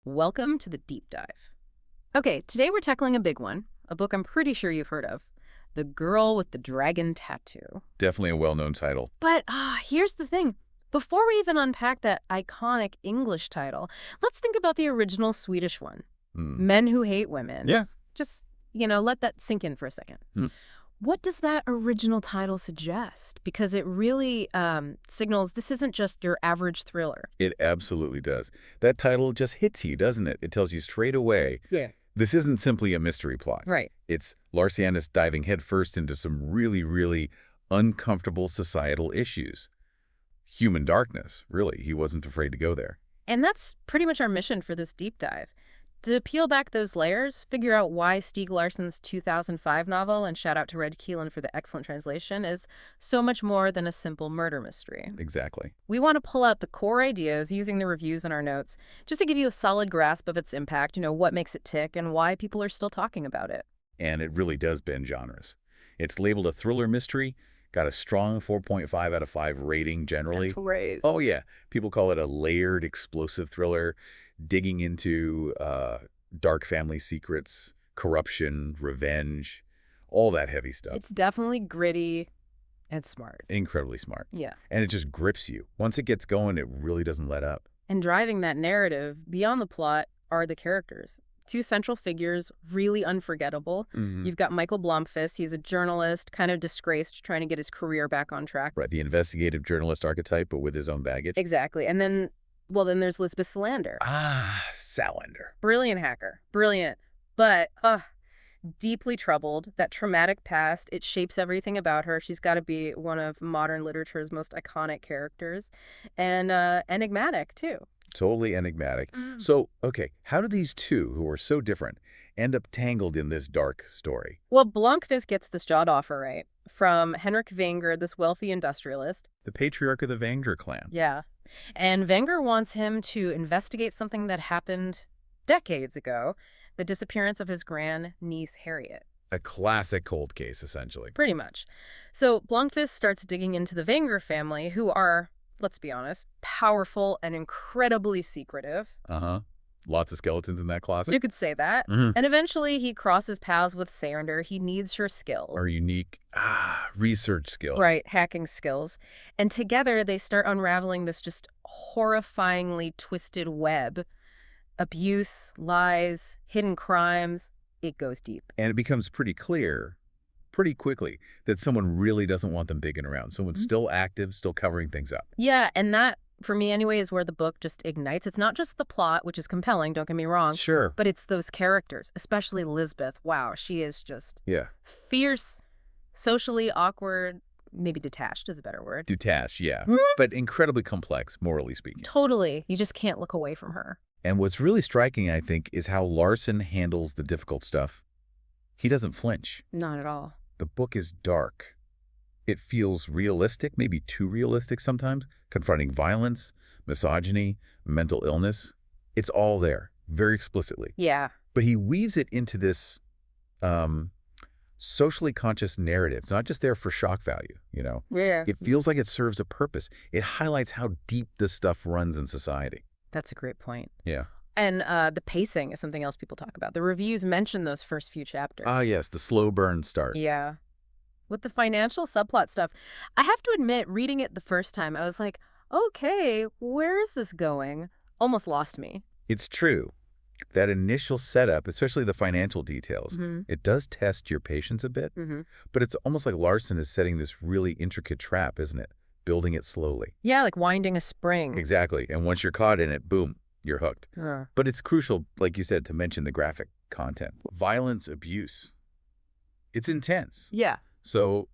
Welcome to the deep dive. Okay, today we're tackling a big one, a book I'm pretty sure you've heard of, The Girl with the Dragon Tattoo. Definitely a well-known title. But here's the thing. Before we even unpack that iconic English title, let's think about the original Swedish one, Men Who Hate Women. Yeah. Just, let that sink in for a second. What does that original title suggest? Because it really signals this isn't just your average thriller. It absolutely does. That title just hits you, doesn't it? It tells you straight away. Yeah. This isn't simply a mystery plot. Right. It's Larsson diving headfirst into some really, really uncomfortable societal issues. Human darkness, really. He wasn't afraid to go there. And that's pretty much our mission for this deep dive. To peel back those layers, figure out why Stieg Larsson's 2005 novel, and shout out to Red Keelan for the excellent translation, is so much more than a simple murder mystery. Exactly. We want to pull out the core ideas using the reviews in our notes, just to give you a solid grasp of its impact, what makes it tick, and why people are still talking about it. And it really does bend genres. It's labeled a thriller mystery, got a strong 4.5 out of 5 rating generally. That's great. Oh, yeah. People call it a layered, explosive thriller, digging into dark family secrets, corruption, revenge, all that heavy stuff. It's definitely gritty and smart. Incredibly smart. Yeah. And it just grips you. Once it gets going, it really doesn't let up. And driving that narrative beyond the plot are the characters. Two central figures, really unforgettable. You've got Mikael Blomkvist. He's a journalist, kind of disgraced, trying to get his career back on track. Right, the investigative journalist archetype, but with his own baggage. Exactly. And then, there's Lisbeth Salander. Ah, Salander. Brilliant hacker. Brilliant. But, deeply troubled. That traumatic past, it shapes everything about her. She's got to be one of modern literature's most iconic characters. And enigmatic, too. Totally enigmatic. So, okay, how do these two, who are so different, end up tangled in this dark story? Well, Blomkvist gets this job offer, right? From Harriet Vanger, this wealthy industrialist. The patriarch of the Vanger clan. Yeah. And Vanger wants him to investigate something that happened decades ago, the disappearance of his grandniece, Harriet. A classic cold case, essentially. Pretty much. So Blomkvist starts digging into the Vanger family, who are, let's be honest, powerful and incredibly secretive. Lots of skeletons in that closet. You could say that. And eventually he crosses paths with Salander. He needs her skill. Or unique research skill. Right, hacking skills. And together they start unraveling this just horrifyingly twisted web. Abuse, lies, hidden crimes. It goes deep. And it becomes pretty clear pretty quickly that someone really doesn't want them digging around. Someone's still active, still covering things up. Yeah, and that, for me anyway, is where the book just ignites. It's not just the plot, which is compelling, don't get me wrong. Sure. But it's those characters, especially Lisbeth. Wow, she is just fierce, socially awkward, maybe detached is a better word. Detached, yeah. But incredibly complex, morally speaking. Totally. You just can't look away from her. And what's really striking, I think, is how Larsson handles the difficult stuff. He doesn't flinch. Not at all. The book is dark. It feels realistic, maybe too realistic sometimes, confronting violence, misogyny, mental illness. It's all there, very explicitly. Yeah. But he weaves it into this socially conscious narrative. It's not just there for shock value, Yeah. It feels like it serves a purpose. It highlights how deep this stuff runs in society. That's a great point. Yeah. And the pacing is something else people talk about. The reviews mention those first few chapters. Ah, yes, the slow burn start. Yeah. With the financial subplot stuff, I have to admit, reading it the first time, I was like, okay, where is this going? Almost lost me. It's true. That initial setup, especially the financial details, it does test your patience a bit. But it's almost like Larsson is setting this really intricate trap, isn't it? Building it slowly. Yeah, like winding a spring. Exactly. And once you're caught in it, boom, you're hooked. But it's crucial, like you said, to mention the graphic content. Violence, abuse. It's intense. Yeah. So,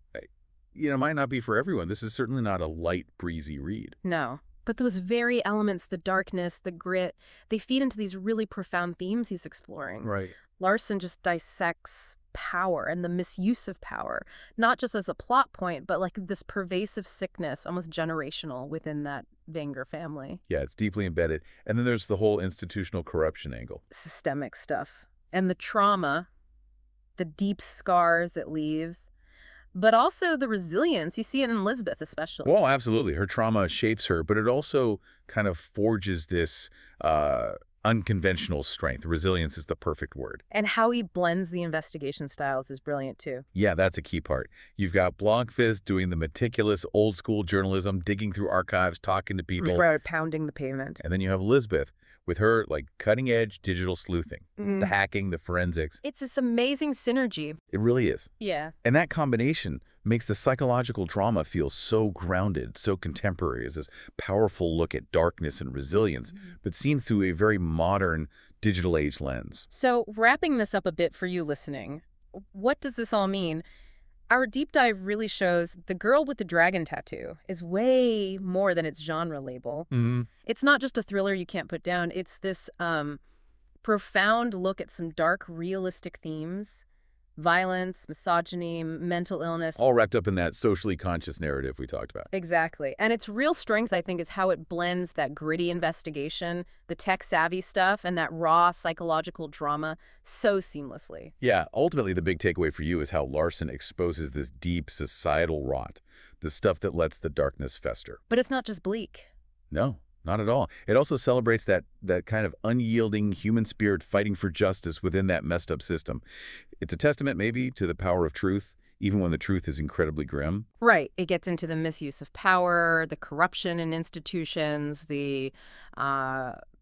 it might not be for everyone. This is certainly not a light, breezy read. No. But those very elements, the darkness, the grit, they feed into these really profound themes he's exploring. Right. Larsson just dissects power and the misuse of power, not just as a plot point, but like this pervasive sickness, almost generational within that Vanger family. Yeah, it's deeply embedded. And then there's the whole institutional corruption angle. Systemic stuff. And the trauma, the deep scars it leaves, but also the resilience. You see it in Lisbeth especially. Well, absolutely. Her trauma shapes her, but it also kind of forges this unconventional strength. Resilience is the perfect word. And how he blends the investigation styles is brilliant, too. Yeah, that's a key part. You've got Blomkvist doing the meticulous old-school journalism, digging through archives, talking to people. Right, pounding the pavement. And then you have Lisbeth with her, like, cutting-edge digital sleuthing, the hacking, the forensics. It's this amazing synergy. It really is. Yeah. And that combination makes the psychological drama feel so grounded, so contemporary, as this powerful look at darkness and resilience, but seen through a very modern digital age lens. So, wrapping this up a bit for you listening, what does this all mean? Our deep dive really shows The Girl with the Dragon Tattoo is way more than its genre label. It's not just a thriller you can't put down. It's this profound look at some dark, realistic themes. Violence, misogyny, mental illness. All wrapped up in that socially conscious narrative we talked about. Exactly. And its real strength, I think, is how it blends that gritty investigation, the tech-savvy stuff, and that raw psychological drama so seamlessly. Yeah, ultimately the big takeaway for you is how Larsson exposes this deep societal rot, the stuff that lets the darkness fester. But it's not just bleak. No, not at all. It also celebrates that kind of unyielding human spirit fighting for justice within that messed up system. It's a testament, maybe, to the power of truth, even when the truth is incredibly grim. Right. It gets into the misuse of power, the corruption in institutions, the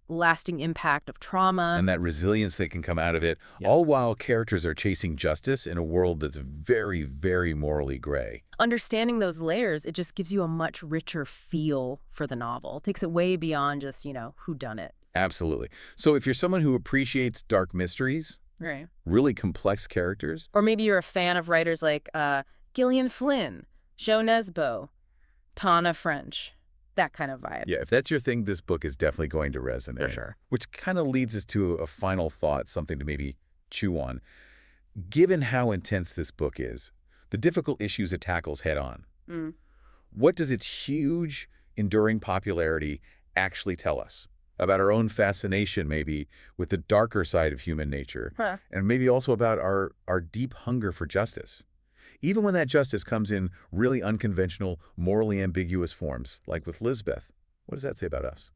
lasting impact of trauma. And that resilience that can come out of it, all while characters are chasing justice in a world that's very, very morally gray. Understanding those layers, it just gives you a much richer feel for the novel. It takes it way beyond just, whodunit. Absolutely. So if you're someone who appreciates dark mysteries, right, really complex characters. Or maybe you're a fan of writers like Gillian Flynn, Jo Nesbø, Tana French, that kind of vibe. Yeah, if that's your thing, this book is definitely going to resonate. For sure. Which kind of leads us to a final thought, something to maybe chew on. Given how intense this book is, the difficult issues it tackles head on, what does its huge, enduring popularity actually tell us? About our own fascination, maybe, with the darker side of human nature, and maybe also about our deep hunger for justice. Even when that justice comes in really unconventional, morally ambiguous forms, like with Lisbeth. What does that say about us?